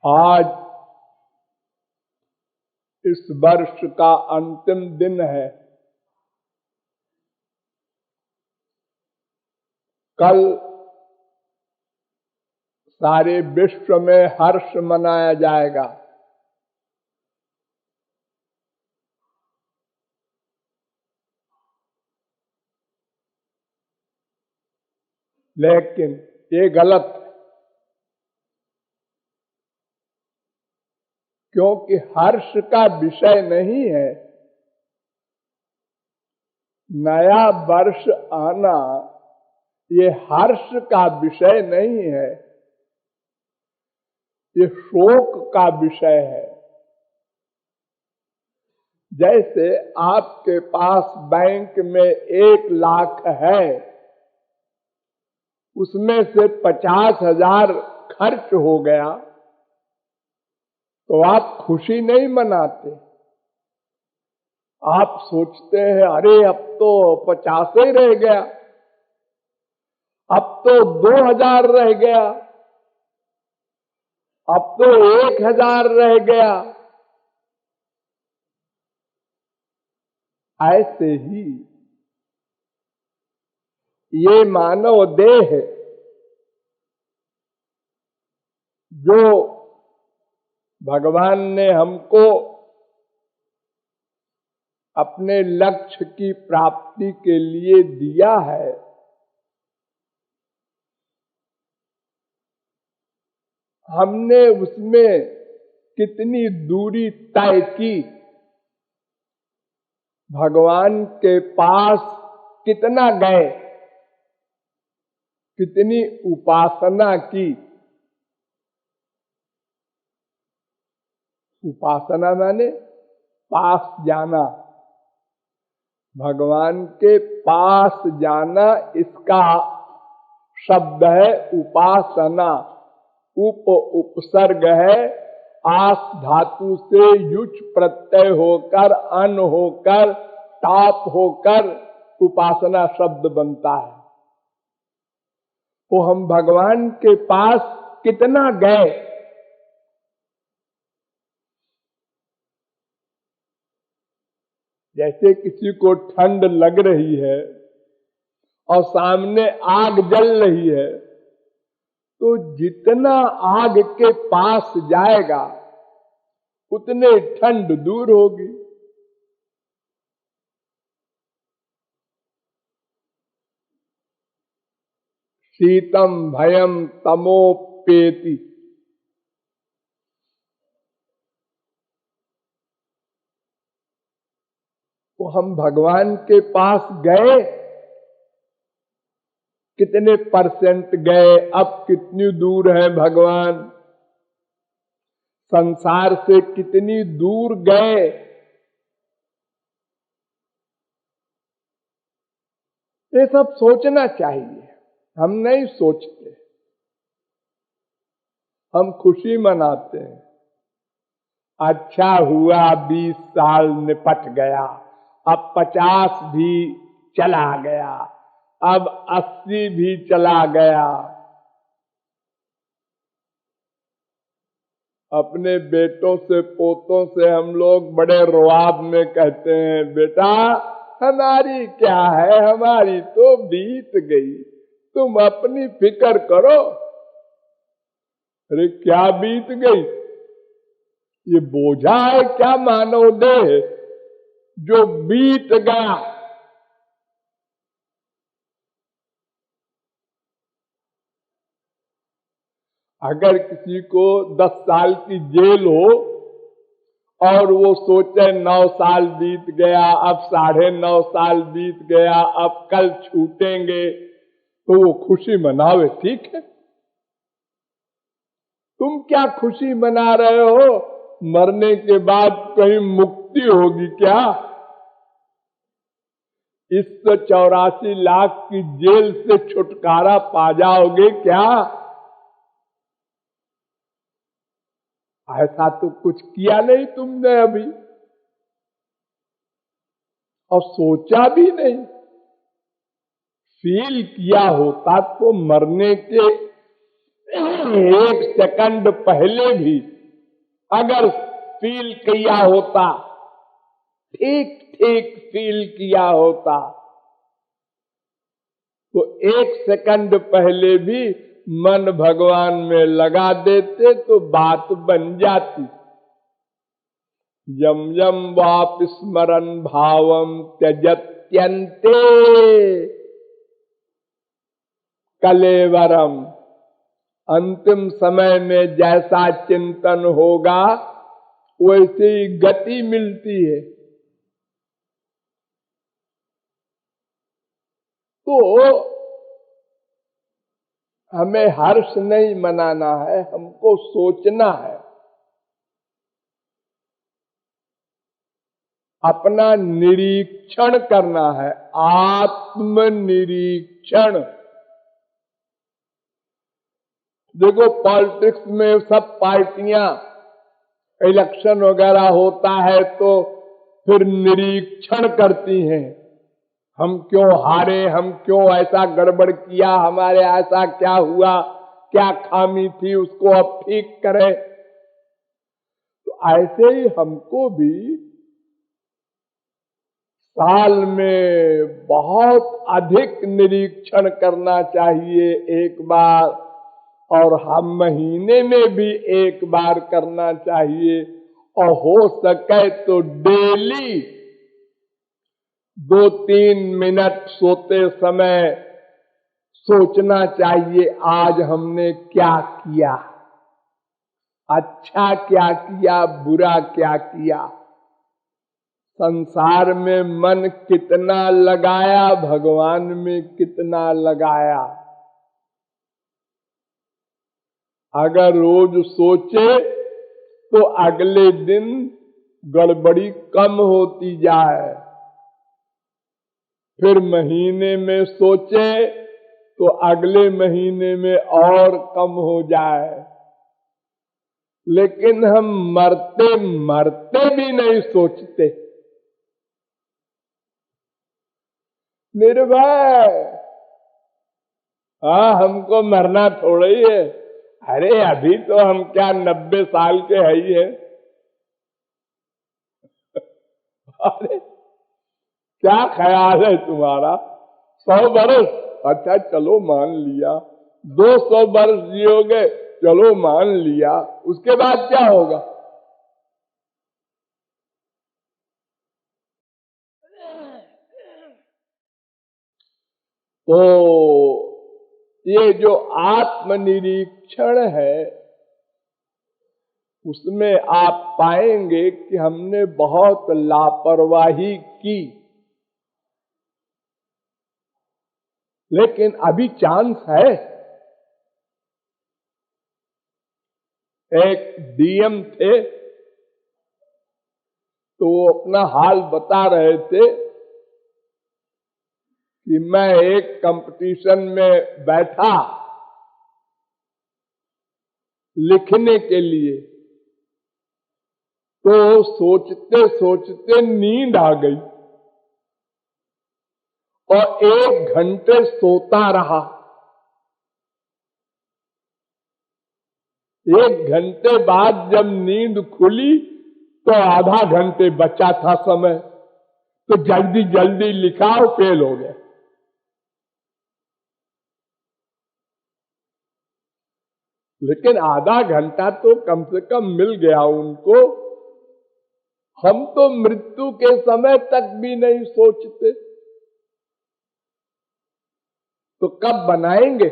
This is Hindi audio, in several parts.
आज इस वर्ष का अंतिम दिन है। कल सारे विश्व में हर्ष मनाया जाएगा। लेकिन ये गलत है, क्योंकि हर्ष का विषय नहीं है नया वर्ष आना। ये हर्ष का विषय नहीं है, ये शोक का विषय है। जैसे आपके पास बैंक में 1 लाख है, उसमें से 50,000 खर्च हो गया, तो आप खुशी नहीं मनाते। आप सोचते हैं अरे अब तो 50 ही रह गया, अब तो 2,000 रह गया, अब तो 1,000 रह गया। ऐसे ही ये मानव देह जो भगवान ने हमको अपने लक्ष्य की प्राप्ति के लिए दिया है, हमने उसमें कितनी दूरी तय की, भगवान के पास कितना गए, कितनी उपासना की। उपासना माने पास जाना, भगवान के पास जाना, इसका शब्द है उपासना। उपसर्ग है, आस धातु से युच प्रत्यय होकर अन होकर ताप होकर उपासना शब्द बनता है। तो हम भगवान के पास कितना गए, जैसे किसी को ठंड लग रही है और सामने आग जल रही है, तो जितना आग के पास जाएगा उतने ठंड दूर होगी। शीतम भयम तमोपेति। तो हम भगवान के पास गए, कितने परसेंट गए, अब कितनी दूर है भगवान, संसार से कितनी दूर गए। ये सब सोचना चाहिए, हम नहीं सोचते, हम खुशी मनाते हैं। अच्छा हुआ 20 साल निपट गया, अब 50 भी चला गया, अब 80 भी चला गया। अपने बेटों से पोतों से हम लोग बड़े रुआब में कहते हैं, बेटा हमारी क्या है, हमारी तो बीत गई, तुम अपनी फिक्र करो। अरे क्या बीत गई, ये बोझा है क्या मानव देह जो बीत गया। अगर किसी को 10 साल की जेल हो और वो सोचे 9 साल बीत गया, अब 9.5 साल बीत गया, अब कल छूटेंगे, तो वो खुशी मनावे, ठीक है। तुम क्या खुशी मना रहे हो, मरने के बाद कहीं मुक्ति होगी क्या? इस 84 लाख की जेल से छुटकारा पा जाओगे क्या? ऐसा तो कुछ किया नहीं तुमने अभी, और सोचा भी नहीं। फील किया होता तो मरने के 1 सेकंड पहले भी अगर फील किया होता, ठीक ठीक फील किया होता, तो 1 सेकंड पहले भी मन भगवान में लगा देते तो बात बन जाती। यम यम वाप स्मरण भावम त्यजत्यन्ते कलेवरम। अंतिम समय में जैसा चिंतन होगा वैसी गति मिलती है। तो हमें हर्ष नहीं मनाना है, हमको सोचना है, अपना निरीक्षण करना है, आत्मनिरीक्षण। देखो पॉलिटिक्स में सब पार्टियां, इलेक्शन वगैरह होता है तो फिर निरीक्षण करती हैं, हम क्यों हारे, हम क्यों ऐसा गड़बड़ किया, हमारे ऐसा क्या हुआ, क्या खामी थी, उसको अब ठीक करें। तो ऐसे ही हमको भी साल में बहुत अधिक निरीक्षण करना चाहिए एक बार, और हम महीने में भी एक बार करना चाहिए, और हो सके तो डेली 2-3 मिनट सोते समय सोचना चाहिए आज हमने क्या किया, अच्छा क्या किया, बुरा क्या किया, संसार में मन कितना लगाया, भगवान में कितना लगाया। अगर रोज सोचे तो अगले दिन गड़बड़ी कम होती जाए, फिर महीने में सोचे तो अगले महीने में और कम हो जाए। लेकिन हम मरते मरते भी नहीं सोचते। निर्भय, हाँ हमको मरना थोड़ा ही है, अरे अभी तो हम क्या 90 साल के है ही है। अरे क्या ख्याल है तुम्हारा, 100 बरस, अच्छा चलो मान लिया, 200 बरस जियोगे, चलो मान लिया, उसके बाद क्या होगा। तो ये जो आत्मनिरीक्षण है, उसमें आप पाएंगे कि हमने बहुत लापरवाही की, लेकिन अभी चांस है। एक डीएम थे तो वो अपना हाल बता रहे थे कि मैं एक कंपटीशन में बैठा लिखने के लिए, तो सोचते सोचते नींद आ गई और 1 घंटे सोता रहा। 1 घंटे बाद जब नींद खुली तो आधा घंटे बचा था समय, तो जल्दी जल्दी लिखा और फेल हो गया। लेकिन आधा घंटा तो कम से कम मिल गया उनको। हम तो मृत्यु के समय तक भी नहीं सोचते, तो कब बनाएंगे।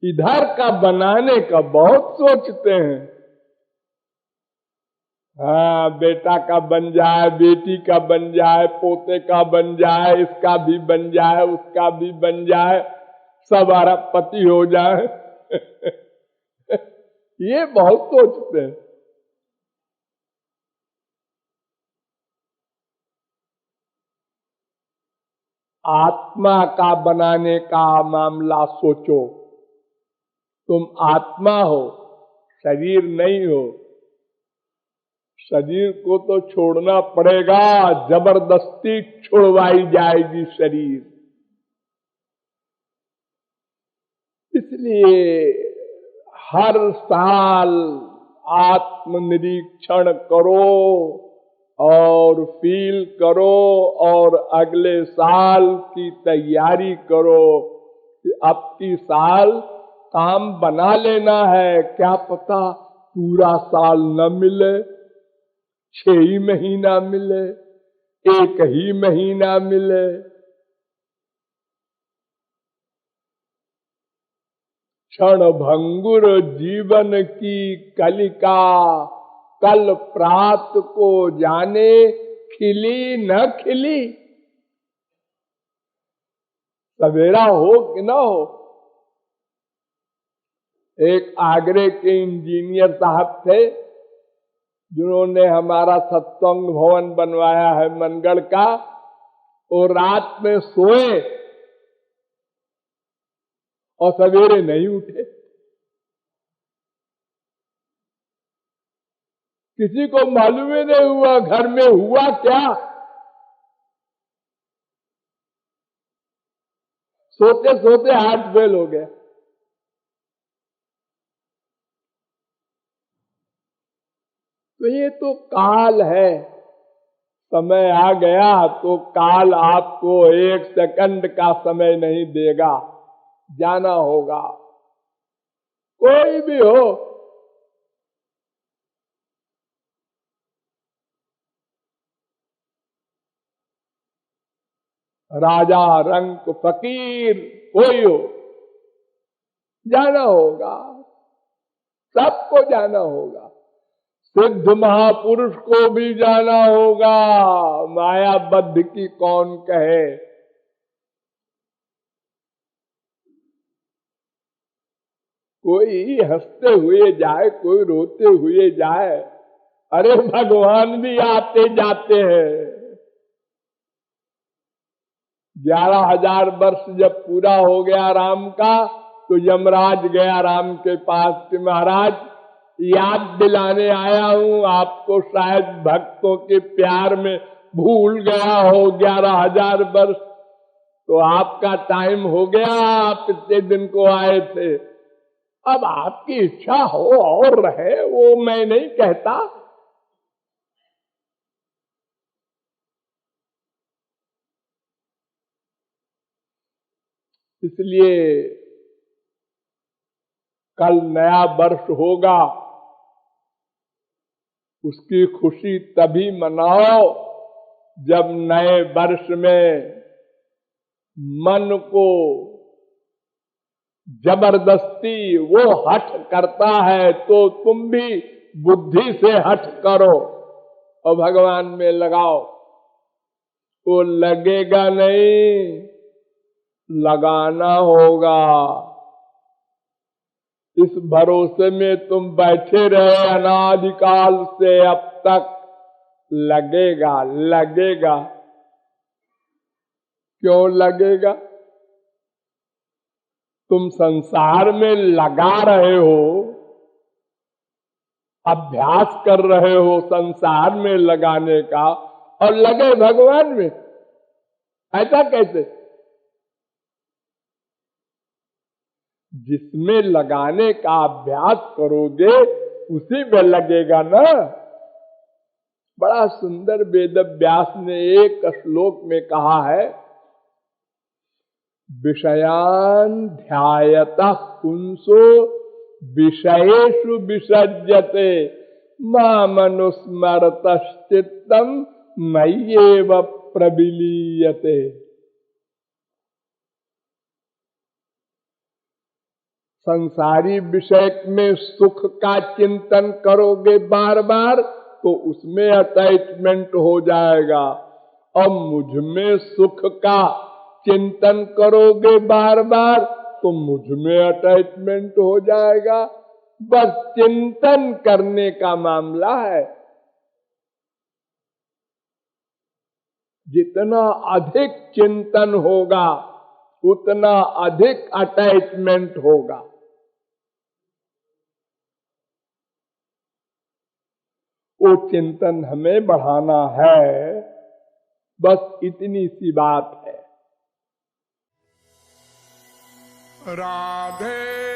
इधर का बनाने का बहुत सोचते हैं, हाँ बेटा का बन जाए, बेटी का बन जाए, पोते का बन जाए, इसका भी बन जाए, उसका भी बन जाए, सब अरबपति हो जाए। ये बहुत सोचते हैं। आत्मा का बनाने का मामला सोचो। तुम आत्मा हो, शरीर नहीं हो। शरीर को तो छोड़ना पड़ेगा, जबरदस्ती छुड़वाई जाएगी शरीर। इसलिए हर साल आत्मनिरीक्षण करो और फील करो और अगले साल की तैयारी करो कि अब की साल काम बना लेना है। क्या पता पूरा साल न मिले, 6 ही महीना मिले, 1 ही महीना मिले। क्षण भंगुर जीवन की कलिका, कल प्रात को जाने खिली न खिली। सवेरा हो कि न हो। एक आगरे के इंजीनियर साहब थे जिन्होंने हमारा सत्संग भवन बनवाया है मनगढ़ का। और रात में सोए और सवेरे नहीं उठे। किसी को मालूम ही नहीं हुआ घर में हुआ क्या। सोते सोते हार्ट फेल हो गया। तो ये तो काल है। समय आ गया तो काल आपको 1 सेकंड का समय नहीं देगा, जाना होगा। कोई भी हो, राजा रंक फकीर कोई हो, जाना होगा। सबको जाना होगा। सिद्ध महापुरुष को भी जाना होगा। मायाबद्ध की कौन कहे। कोई हंसते हुए जाए, कोई रोते हुए जाए। अरे भगवान भी आते जाते हैं। 11,000 वर्ष जब पूरा हो गया राम का, तो यमराज गया राम के पास कि महाराज याद दिलाने आया हूं आपको, शायद भक्तों के प्यार में भूल गया हो 11,000 वर्ष। तो आपका टाइम हो गया, आप इतने दिन को आए थे। अब आपकी इच्छा हो और रहे, वो मैं नहीं कहता। इसलिए कल नया वर्ष होगा, उसकी खुशी तभी मनाओ जब नए वर्ष में मन को जबरदस्ती वो हठ करता है तो तुम भी बुद्धि से हठ करो और भगवान में लगाओ। वो लगेगा नहीं, लगाना होगा। इस भरोसे में तुम बैठे रहे अनादिकाल से अब तक, लगेगा लगेगा। क्यों लगेगा? तुम संसार में लगा रहे हो, अभ्यास कर रहे हो संसार में लगाने का, और लगे भगवान में। ऐसा कैसे? जिसमें लगाने का अभ्यास करोगे उसी में लगेगा ना। बड़ा सुंदर वेद व्यास ने एक श्लोक में कहा है, विषयान ध्यायतः पुंसो विषयेषु विसज्जते मामनुस्मरतश्चित्तम मय्येव प्रविलीयते। संसारी विषय में सुख का चिंतन करोगे बार बार तो उसमें अटैचमेंट हो जाएगा, और मुझ में सुख का चिंतन करोगे बार बार तो मुझ में अटैचमेंट हो जाएगा। बस चिंतन करने का मामला है। जितना अधिक चिंतन होगा उतना अधिक अटैचमेंट होगा। वो चिंतन हमें बढ़ाना है, बस इतनी सी बात है। राधे